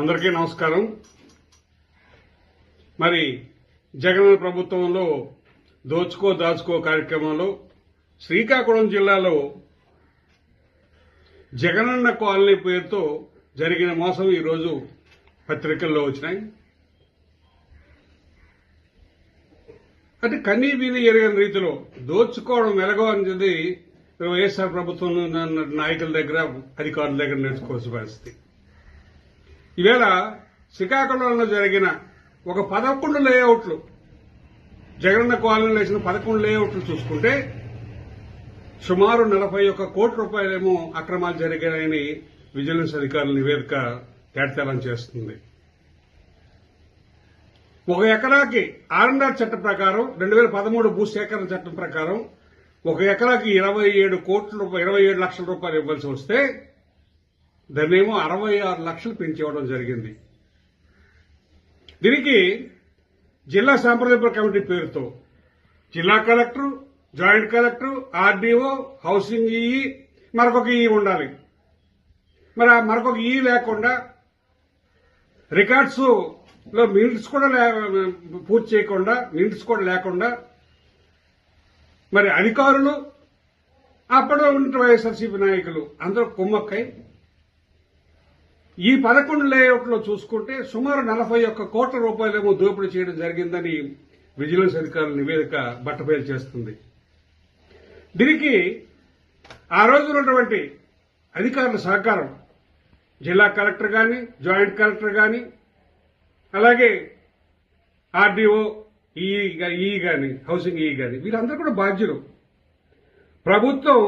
అందరికీ నమస్కారం. మరి జగన్ ప్రభుత్వంలో దాచుకో కార్యక్రమంలో శ్రీకాకుళం జిల్లాలో జగనన్న కాలనీ పేరుతో జరిగిన మోసం ఈరోజు పత్రికల్లో వచ్చినాయి. అంటే కన్నీ వీధి ఎరగని రీతిలో దోచుకోవడం ఎలాగో అనేది వైఎస్ఆర్ ప్రభుత్వం నాయకుల దగ్గర అధికారుల దగ్గర నేర్చుకోవాల్సిన పరిస్థితి. ఈవేళ శ్రీకాకుళంలో జరిగిన ఒక 11 లేఅవుట్లు, జగనన్న కాలనీలో వేసిన 11 లేఅవుట్లు చూసుకుంటే సుమారు 41 కోట్ల రూపాయలేమో అక్రమాలు జరిగాయని విజిలెన్స్ అధికారుల నివేదిక తేటతెల్లం చేస్తుంది. ఒక ఎకరాకి ఆర్ఎన్ఆర్ చట్టం ప్రకారం 2013 భూసేకరణ చట్టం ప్రకారం ఒక ఎకరాకి 27 లక్షల రూపాయలు ఇవ్వాల్సి వస్తే దాన్నేమో 66 లక్షలు పెంచివ్వడం జరిగింది. దీనికి జిల్లా సాంప్రదాయ కమిటీ పేరుతో జిల్లా collector, joint collector, RDO, housing EE, మరొక ఈఈ ఉండాలి. మరి మరొక ఈఈ లేకుండా రికార్డ్స్ లో మినిట్స్ కూడా పూర్తి చేయకుండా, మినిట్స్ కూడా లేకుండా మరి అధికారులు అప్పుడు ఉన్న వైఎస్ఆర్సీపీ నాయకులు అందరూ కుమ్మక్కై ఈ 11 లేఅవుట్లో చూసుకుంటే సుమారు 41 కోట్ల రూపాయలేమో దోపిడీ చేయడం జరిగిందని విజిలెన్స్ అధికారుల నివేదిక బట్టబయలు చేస్తుంది. దీనికి ఆ రోజు ఉన్నటువంటి అధికారుల సహకారం జిల్లా కలెక్టర్ గాని, జాయింట్ కలెక్టర్ గాని, అలాగే ఆర్డీఓ, ఈఈ గాని, హౌసింగ్ ఈఈ గాని, వీరందరూ కూడా బాధ్యులు. ప్రభుత్వం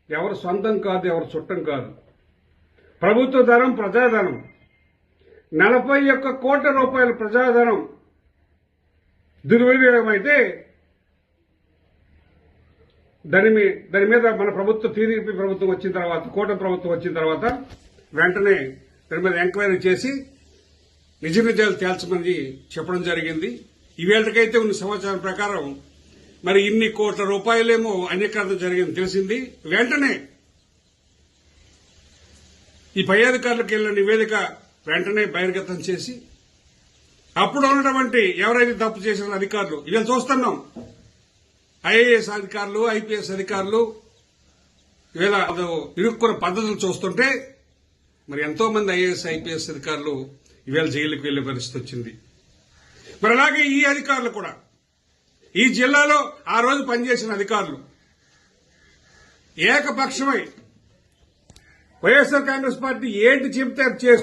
ఎవరు సొంతం కాదు, ఎవరు చుట్టం కాదు. ప్రభుత్వ ధనం ప్రజాధనం. 41 కోట్ల రూపాయల ప్రజాధనం దుర్వినియోగం అయితే దాని మీద మన ప్రభుత్వం, టీడీపీ ప్రభుత్వం వచ్చిన తర్వాత, కూటమి ప్రభుత్వం వచ్చిన తర్వాత వెంటనే దాని మీద ఎంక్వైరీ చేసి నిజ నిజాలు తేల్చమని చెప్పడం జరిగింది. ఈవేళకైతే ఉన్న సమాచారం ప్రకారం మరి ఇన్ని కోట్ల రూపాయలేమో అన్యకరణ జరిగింది తెలిసింది. వెంటనే ఈ పై అధికారులకు వెళ్ళిన నివేదిక వెంటనే బహిర్గతం చేసి అప్పుడు ఉన్నటువంటి ఎవరైతే తప్పు చేసిన అధికారులు ఇవాళ చూస్తున్నాం. ఐఏఎస్ అధికారులు, ఐపీఎస్ అధికారులు ఇవాళ ఇరుక్కున్న పద్ధతులు చూస్తుంటే మరి ఎంతో మంది ఐఏఎస్, ఐపీఎస్ అధికారులు ఇవాళ జైలుకు వెళ్లే పరిస్థితి వచ్చింది. మరి అలాగే ఈ అధికారులు కూడా, ఈ జిల్లాలో ఆ రోజు పనిచేసిన అధికారులు ఏకపక్షమై వైఎస్ఆర్ కాంగ్రెస్ పార్టీ ఏంటి చెబితే చేస్తూ